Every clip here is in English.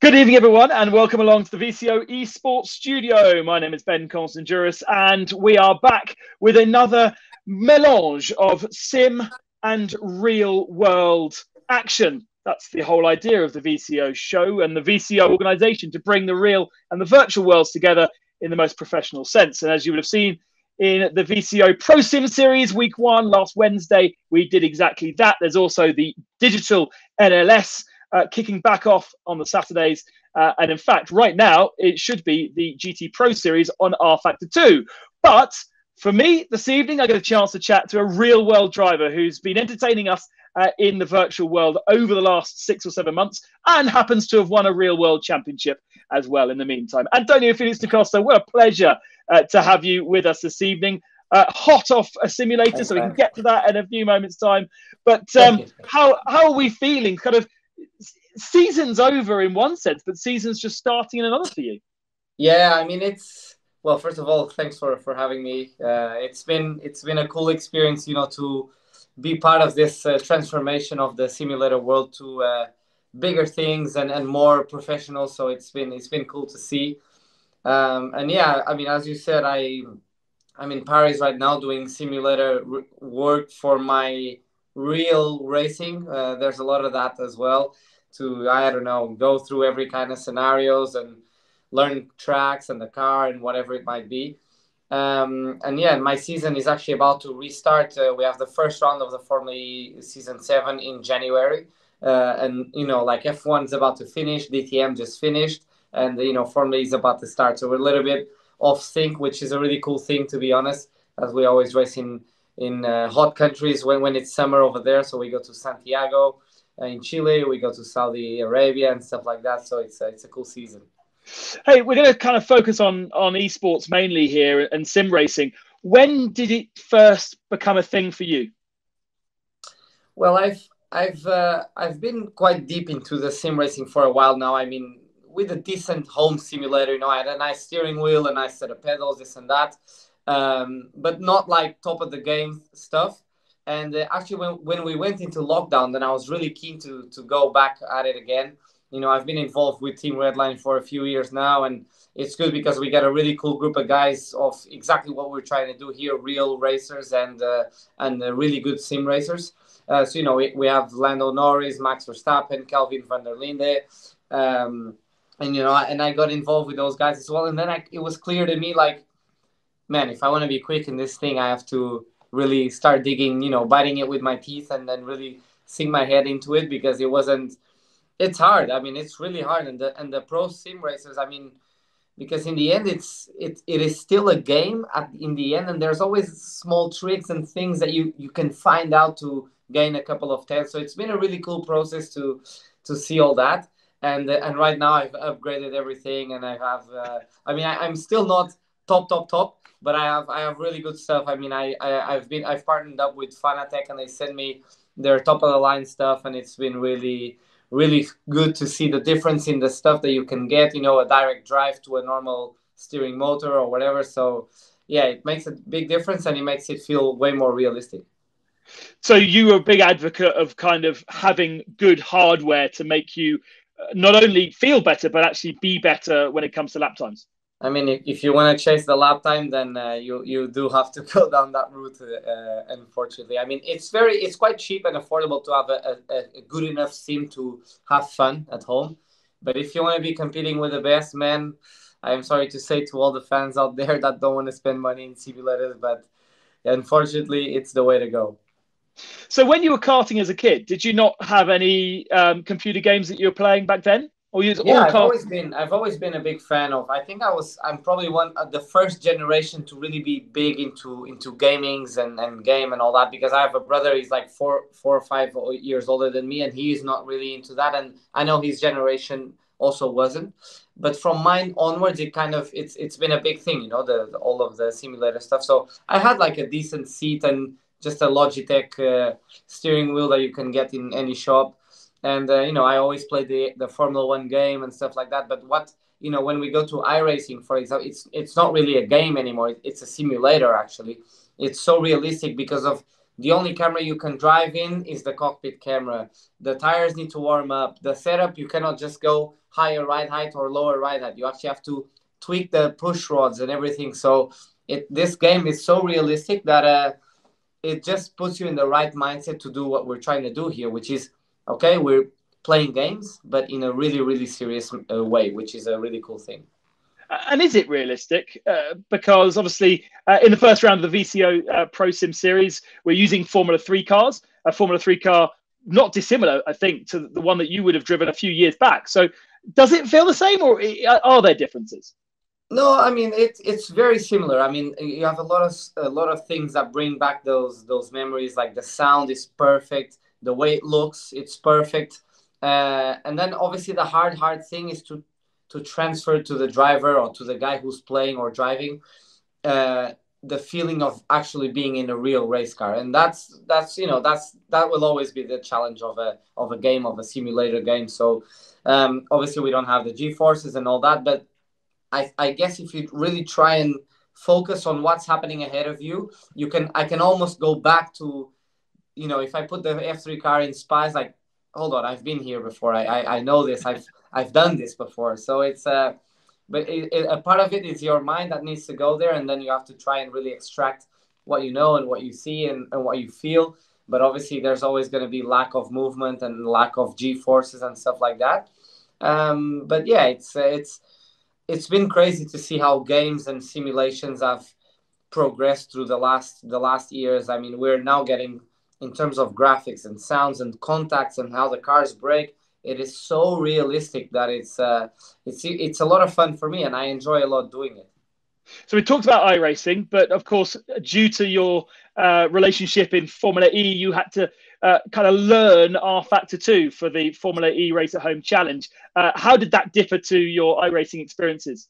Good evening, everyone, and welcome along to the VCO Esports Studio. My name is Ben Constantiouris, and we are back with another melange of sim and real-world action. That's the whole idea of the VCO show and the VCO organization, to bring the real and the virtual worlds together in the most professional sense. And as you would have seen in the VCO Pro Sim Series Week 1 last Wednesday, we did exactly that. There's also the digital NLS kicking back off on the Saturdays. And in fact, right now, it should be the GT Pro Series on R Factor 2. But for me, this evening, I get a chance to chat to a real world driver who's been entertaining us in the virtual world over the last 6 or 7 months and happens to have won a real world championship as well in the meantime. Antonio Felix da Costa, what a pleasure to have you with us this evening. Hot off a simulator, Thanks, so we can man. get to that in a few moments' time. But how are we feeling? Kind of season's over in one sense, but season's just starting in another for you. Yeah, I mean well. First of all, thanks for having me. It's been a cool experience, to be part of this transformation of the simulator world to bigger things and more professional. So it's been cool to see. And yeah, I mean, as you said, I'm in Paris right now doing simulator work for my real racing. There's a lot of that as well. To I don't know, go through every kind of scenarios and learn tracks and the car and whatever it might be. And yeah, my season is actually about to restart. We have the first round of the Formula E season 7 in January, and like F1 is about to finish, DTM just finished, and Formula E is about to start. So we're a little bit off sync, which is a really cool thing, to be honest, as we always race in hot countries when it's summer over there. So we go to Santiago in Chile, we go to Saudi Arabia and stuff like that. So it's a cool season. Hey, we're going to kind of focus on esports mainly here and sim racing. When did it first become a thing for you? Well, I've been quite deep into the sim racing for a while now. I mean, with a decent home simulator, I had a nice steering wheel, a nice set of pedals, this and that, but not like top of the game stuff. And actually, when we went into lockdown, then I was really keen to go back at it again. I've been involved with Team Redline for a few years now, and it's good because we got a really cool group of guys of exactly what we're trying to do here: real racers and really good sim racers. So we have Lando Norris, Max Verstappen, Kelvin van der Linde, and I got involved with those guys as well. And then it was clear to me, like, man, if I want to be quick in this thing, I have to really start digging, biting it with my teeth, and then really sink my head into it, because it wasn't. It's hard. I mean, it's really hard, and the pro sim racers. I mean, because in the end, it is still a game in the end, and there's always small tricks and things that you can find out to gain a couple of tenths. So it's been a really cool process to see all that. And right now I've upgraded everything, and I have. I mean, I'm still not top, but I have really good stuff. I mean, I've partnered up with Fanatec, and they send me their top of the line stuff, and it's been really good to see the difference in the stuff that you can get, a direct drive to a normal steering motor or whatever. So yeah, it makes a big difference, and it makes it feel way more realistic. So you were a big advocate of kind of having good hardware to make you not only feel better, but actually be better when it comes to lap times. I mean, if you want to chase the lap time, then you do have to go down that route. Unfortunately, I mean, it's quite cheap and affordable to have a good enough sim to have fun at home. But if you want to be competing with the best, man, I am sorry to say to all the fans out there that don't want to spend money in simulators, but unfortunately, it's the way to go. So when you were karting as a kid, did you not have any computer games that you were playing back then? Or you Yeah, all I've always been a big fan of. I think I'm probably one of the first generation to really be big into gamings and game and all that, because I have a brother. He's like four or 5 years older than me, and he is not really into that. And I know his generation also wasn't, but from mine onwards, it's been a big thing. All of the simulator stuff. So I had like a decent seat and just a Logitech steering wheel that you can get in any shop. And I always play the Formula One game and stuff like that. But when we go to iRacing, for example, it's not really a game anymore. It's a simulator, actually. It's so realistic because of The only camera you can drive in is the cockpit camera. The tires need to warm up. The setup, you cannot just go higher ride height or lower ride height. You actually have to tweak the push rods and everything. So this game is so realistic that it just puts you in the right mindset to do what we're trying to do here, which is, okay, we're playing games, but in a really, really serious way, which is a really cool thing. And is it realistic? Because obviously, in the first round of the VCO Pro Sim series, we're using Formula 3 cars, a Formula 3 car not dissimilar, I think, to the one that you would have driven a few years back. So does it feel the same, or are there differences? No, I mean it's very similar. I mean, you have a lot of things that bring back those memories. Like the sound is perfect, the way it looks, it's perfect, and then obviously the hard thing is to transfer to the driver or to the guy who's playing or driving uh, the feeling of actually being in a real race car, and that will always be the challenge of a game, of a simulator game. So obviously we don't have the G forces and all that, but I guess if you really try and focus on what's happening ahead of you, I can almost go back to, if I put the F3 car in Spa, it's like, hold on, I've been here before. I know this. I've done this before. So it's but a part of it is your mind that needs to go there, and then you have to try and really extract what you know and what you see and what you feel. But obviously, there's always going to be lack of movement and lack of G forces and stuff like that. But yeah, it's been crazy to see how games and simulations have progressed through the last years. I mean, we're now getting, in terms of graphics and sounds and contacts and how the cars brake, it is so realistic that it's a lot of fun for me, and I enjoy a lot doing it. So we talked about iRacing, but of course, due to your relationship in Formula E, you had to kind of learn rFactor 2 for the Formula E Race at Home Challenge. How did that differ to your iRacing experiences?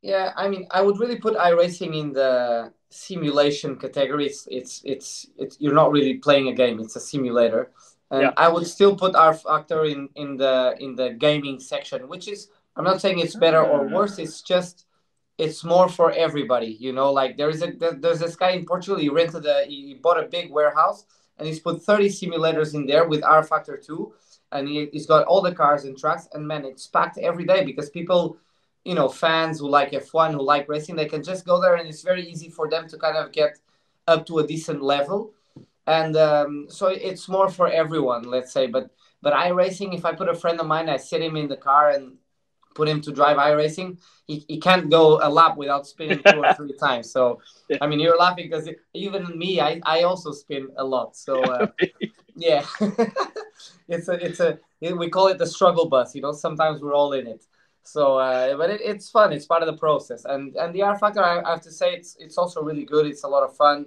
Yeah, I mean, I would really put iRacing in the simulation category. It's you're not really playing a game; it's a simulator. And Yeah. I would still put rFactor in the gaming section, which is, I'm not saying it's better or worse. It's just it's more for everybody. Like there's this guy in Portugal. He bought a big warehouse and he's put 30 simulators in there with rFactor 2, and he's got all the cars and tracks. And man, it's packed every day because people, fans who like F1, who like racing, they can just go there and it's very easy for them to kind of get up to a decent level. And so it's more for everyone, let's say. But iRacing, if I put a friend of mine, I sit him in the car and put him to drive iRacing, he can't go a lap without spinning 2 or 3 times. So I mean, you're laughing because even me, I also spin a lot. So yeah, we call it the struggle bus. Sometimes we're all in it. So but it's fun. It's part of the process. And the rFactor, I have to say, it's also really good. It's a lot of fun.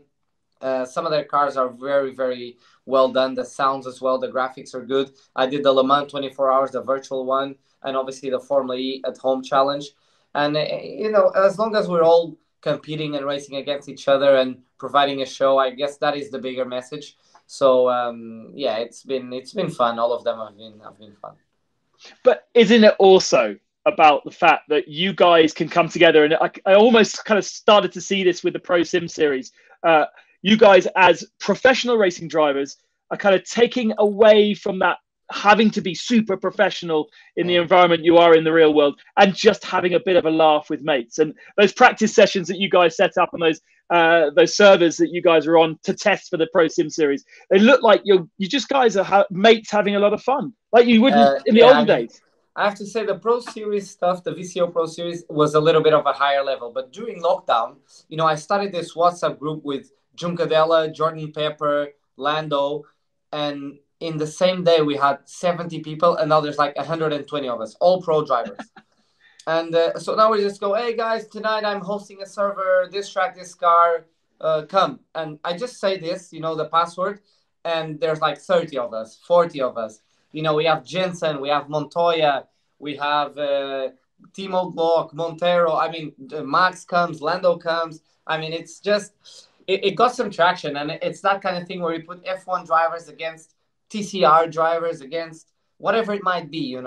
Some of their cars are very, very well done. The sounds as well, the graphics are good. I did the Le Mans 24 hours, the virtual one, and obviously the Formula E at home challenge. And as long as we're all competing and racing against each other and providing a show, I guess that is the bigger message. So yeah, it's been fun. All of them have been fun. But isn't it also about the fact that you guys can come together? And I almost kind of started to see this with the Pro Sim series. You guys, as professional racing drivers, are kind of taking away from that having to be super professional in the environment you are in the real world, and just having a bit of a laugh with mates. And those practice sessions that you guys set up, and those servers that you guys are on to test for the Pro Sim series, they look like you just guys are mates having a lot of fun, like you wouldn't in the olden days. I have to say the Pro Series stuff, the VCO Pro Series, was a little bit of a higher level. But during lockdown, I started this WhatsApp group with Juncadella, Jordan Pepper, Lando, and in the same day we had 70 people, and now there's like 120 of us, all pro drivers. And so now we just go, hey guys, tonight I'm hosting a server, this track, this car, come. And I just say this, the password, and there's like 30 of us, 40 of us. We have Jensen, we have Montoya, we have Timo Glock, Montero. I mean, Max comes, Lando comes. I mean, it's just, it got some traction. And it's that kind of thing where you put F1 drivers against TCR drivers, against whatever it might be, and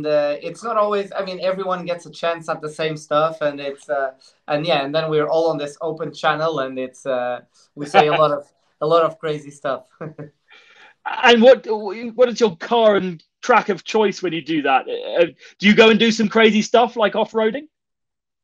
it's not always, I mean, everyone gets a chance at the same stuff. And then we're all on this open channel, and we say a lot of crazy stuff. And what is your car and track of choice when you do that? Do you go and do some crazy stuff like off-roading?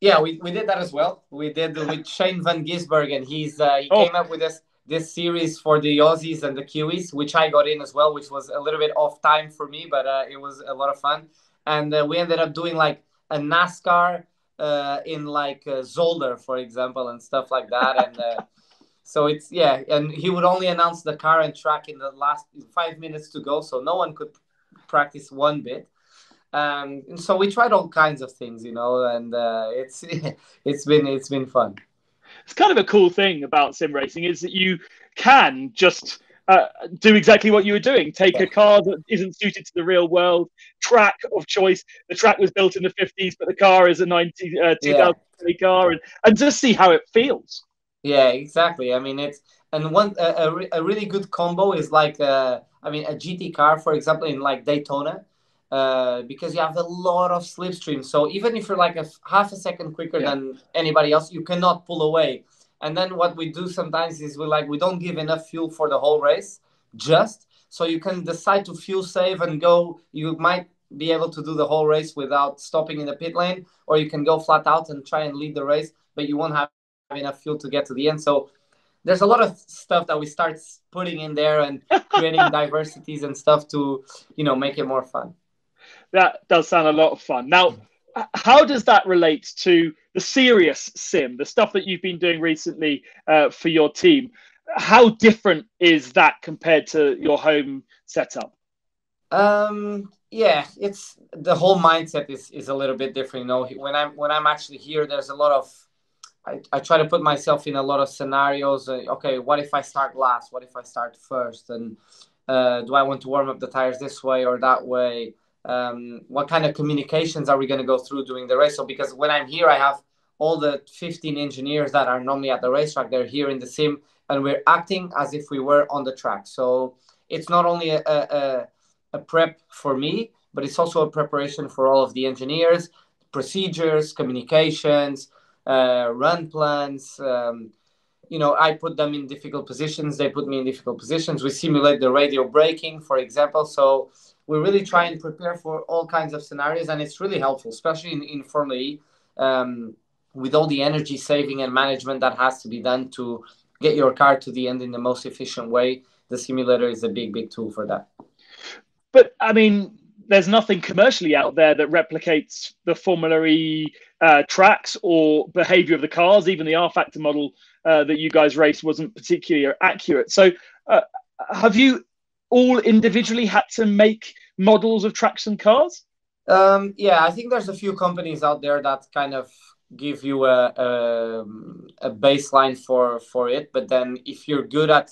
Yeah, we did that as well. We did with Shane van Gisbergen, and he Oh, came up with this series for the Aussies and the Kiwis, which I got in as well, which was a little bit off time for me, but it was a lot of fun. And we ended up doing like a NASCAR in like Zolder, for example, and stuff like that. And so it's yeah, and he would only announce the car and track in the last 5 minutes to go, so no one could practice one bit. And so we tried all kinds of things, and it's it's been fun. it's kind of a cool thing about sim racing is that you can just do exactly what you were doing. Take Yeah, a car that isn't suited to the real world, track of choice. The track was built in the 50s, but the car is a 2020 yeah, car, and just see how it feels. yeah, exactly. I mean, it's and one a really good combo is like I mean a GT car, for example, in like Daytona. Because you have a lot of slipstream. So even if you're like half a second quicker Yeah. than anybody else, you cannot pull away. And then what we do sometimes is we don't give enough fuel for the whole race, just so you can decide to fuel save and go. You might be able to do the whole race without stopping in the pit lane, or you can go flat out and try and lead the race, but you won't have enough fuel to get to the end. So there's a lot of stuff that we start putting in there and creating diversities and stuff to make it more fun. That does sound a lot of fun. Now, how does that relate to the serious sim, the stuff that you've been doing recently for your team? How different is that compared to your home setup? Yeah, it's the whole mindset is a little bit different. When I'm actually here, there's a lot of I try to put myself in a lot of scenarios. Okay, what if I start last? What if I start first? And do I want to warm up the tires this way or that way? What kind of communications are we going to go through during the race? So because when I'm here, I have all the 15 engineers that are normally at the racetrack. They're here in the sim, and we're acting as if we were on the track. So it's not only a prep for me, but it's also a preparation for all of the engineers, procedures, communications, run plans. I put them in difficult positions. They put me in difficult positions. We simulate the radio braking, for example. So we really try and prepare for all kinds of scenarios, and it's really helpful, especially in Formula E, with all the energy saving and management that has to be done to get your car to the end in the most efficient way. The simulator is a big, big tool for that. But I mean, there's nothing commercially out there that replicates the Formula E tracks or behavior of the cars. Even the R Factor model that you guys raced wasn't particularly accurate. So, have you all individually had to make models of tracks and cars? Yeah, I think there's a few companies out there that kind of give you a baseline for it. But then if you're good at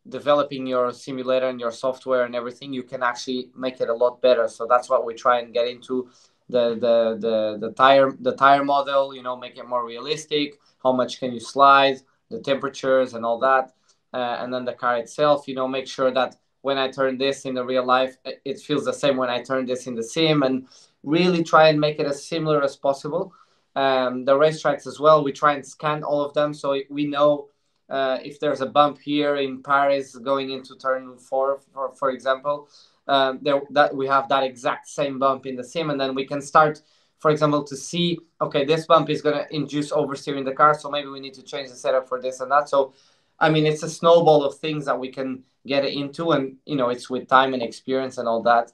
developing your simulator and your software and everything, you can actually make it a lot better. So that's what we try and get into the tire model, make it more realistic. How much can you slide, the temperatures and all that. And then the car itself, make sure that when I turn this in the real life, it feels the same when I turn this in the sim, and really try and make it as similar as possible. The racetracks as well, we try and scan all of them so we know if there's a bump here in Paris going into turn 4, for example, that we have that exact same bump in the sim, and then we can start, for example, to see, okay, this bump is going to induce oversteer in the car, so maybe we need to change the setup for this and that. So, I mean, it's a snowball of things that we can get into, and it's with time and experience and all that.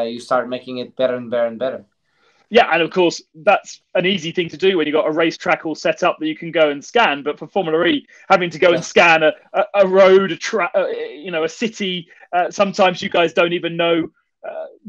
You start making it better and better and better. Yeah, and of course that's an easy thing to do when you've got a racetrack all set up that you can go and scan. But for Formula E, having to go and scan a road, a city, sometimes you guys don't even know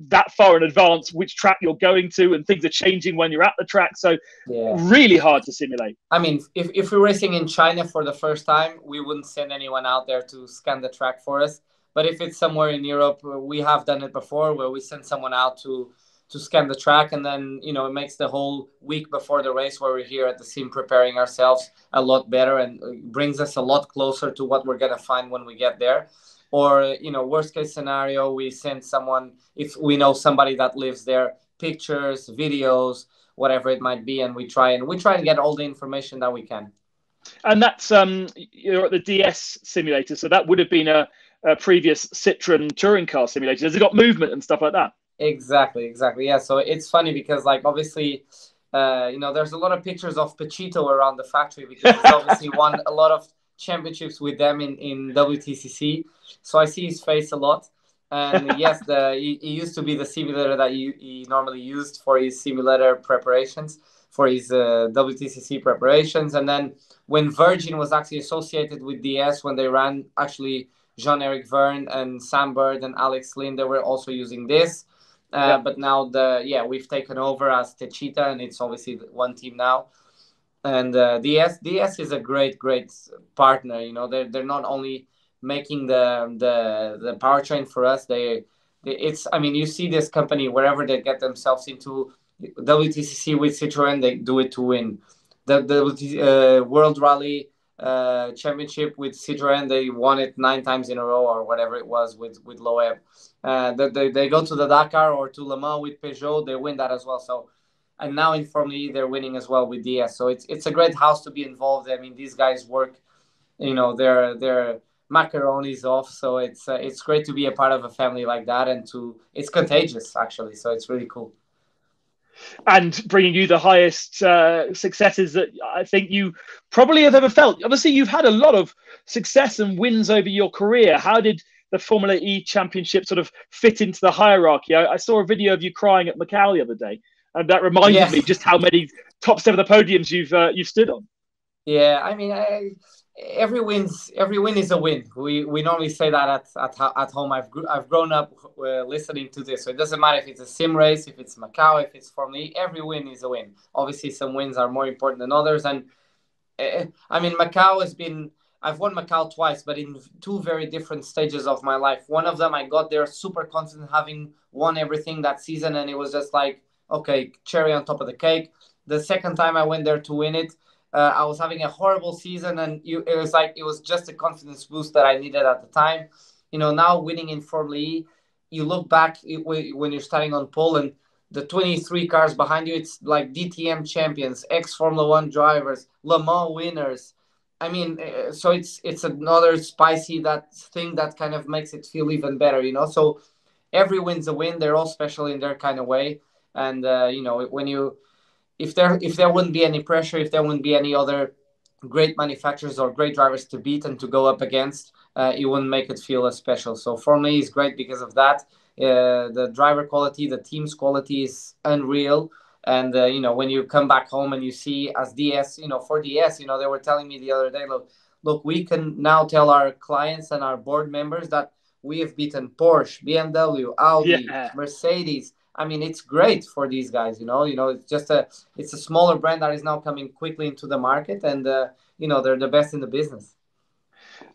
that far in advance which track you're going to, and things are changing when you're at the track. So really hard to simulate. I mean, if we're racing in China for the first time, we wouldn't send anyone out there to scan the track for us. But if it's somewhere in Europe, we have done it before, where we send someone out to scan the track, and then it makes the whole week before the race where we're here at the sim preparing ourselves a lot better, and brings us a lot closer to what we're gonna find when we get there. Or worst case scenario, we send someone, if we know somebody that lives there, pictures, videos, whatever it might be, and we try and get all the information that we can. And that's you're at the DS simulator, so that would have been a previous Citroen touring car simulator. Has it got movement and stuff like that? Exactly. Yeah. So it's funny because, like, obviously, there's a lot of pictures of Pachito around the factory because he's obviously won a lot of championships with them in WTCC. So I see his face a lot. And yes, he used to be the simulator that he normally used for his simulator preparations, for his WTCC preparations. And then when Virgin was actually associated with DS, when they ran actually Jean-Eric Verne and Sam Bird and Alex Lynn, they were also using this. But now we've taken over as Techeetah, and it's obviously one team now. And DS is a great partner. You know, they're not only making the powertrain for us. It's, I mean, you see this company wherever they get themselves into WTCC with Citroën, they do it to win. The World Rally Championship with Citroën, they won it 9 times in a row or whatever it was with Loeb. They go to the Dakar or to Le Mans with Peugeot, they win that as well. So, and now in Formula E, they're winning as well with DS. So it's a great house to be involved. I mean, these guys work, you know, their macaroni's off. So it's great to be a part of a family like that, and it's contagious actually. So it's really cool. And bringing you the highest successes that I think you probably have ever felt. Obviously, you've had a lot of success and wins over your career. How did the Formula E Championship sort of fit into the hierarchy? I saw a video of you crying at Macau the other day, and that reminded me just how many top 7 of the podiums you've stood on. Yeah, I mean, every win is a win. We normally say that at home. I've grown up listening to this, so it doesn't matter if it's a sim race, if it's Macau, if it's Formula E. Every win is a win. Obviously, some wins are more important than others, and I mean, Macau has been. I've won Macau twice, but in 2 very different stages of my life. One of them, I got there super confident, having won everything that season, and it was just like, okay, cherry on top of the cake. The second time I went there to win it, I was having a horrible season, and it was just a confidence boost that I needed at the time. You know, now winning in Formula E, you look back when you're starting on pole, and the 23 cars behind you, it's like DTM champions, ex-Formula 1 drivers, Le Mans winners. I mean, so it's another spicy that thing that kind of makes it feel even better, you know. So every win's a win. They're all special in their kind of way, and you know, if there wouldn't be any pressure, if there wouldn't be any other great manufacturers or great drivers to beat and to go up against, it wouldn't make it feel as special. So Formula E is great because of that. The driver quality, the team's quality is unreal. And, you know, when you come back home and you see as DS, you know, for DS, you know, they were telling me the other day, look, we can now tell our clients and our board members that we have beaten Porsche, BMW, Audi, Mercedes. I mean, it's great for these guys, you know, it's a smaller brand that is now coming quickly into the market, and, you know, they're the best in the business.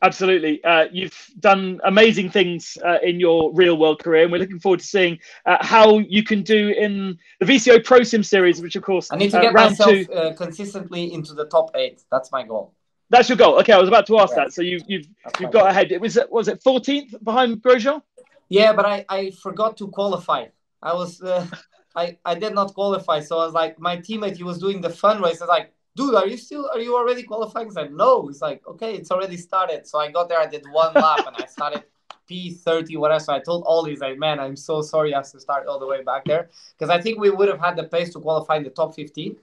Absolutely. You've done amazing things in your real world career, and we're looking forward to seeing how you can do in the VCO Pro Sim Series, which of course I need to get myself consistently into the top 8. That's my goal. That's your goal. Okay, I was about to ask that. So you've got ahead. Was it 14th behind Grosjean? Yeah, but I forgot to qualify. I was I did not qualify, so I was like, my teammate, he was doing the fun race. I was like, dude, are you already qualifying? He's like, no. He's like, okay, it's already started. So I got there, I did 1 lap, and I started P30, whatever. So I told Ollie, like, man, I'm so sorry I have to start all the way back there, because I think we would have had the pace to qualify in the top 15.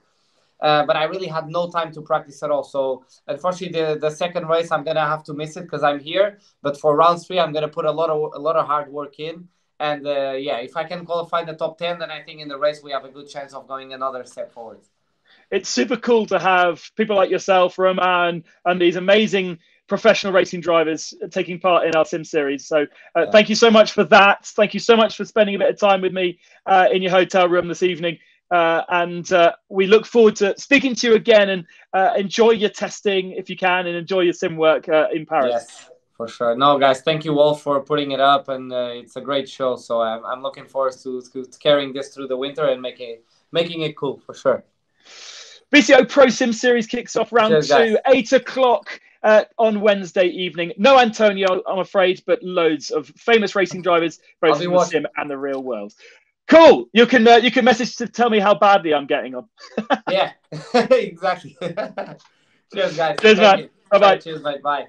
But I really had no time to practice at all. So unfortunately, the second race, I'm gonna have to miss it because I'm here. But for round 3, I'm gonna put a lot of hard work in. And if I can qualify the top 10, then I think in the race we have a good chance of going another step forward. It's super cool to have people like yourself, Romain, and these amazing professional racing drivers taking part in our sim series. So thank you so much for that. Thank you so much for spending a bit of time with me in your hotel room this evening. And we look forward to speaking to you again, and enjoy your testing if you can, and enjoy your sim work in Paris. Yes, for sure. No, guys, thank you all for putting it up, and it's a great show. So I'm looking forward to carrying this through the winter and making it cool for sure. VCO Pro Sim Series kicks off round 2, 8 o'clock on Wednesday evening. No Antonio, I'm afraid, but loads of famous racing drivers, both from the sim and the real world. Cool. You can message to tell me how badly I'm getting on. Yeah, exactly. Cheers, guys. Cheers, Thank man. you. Bye bye. Cheers, bye. Bye.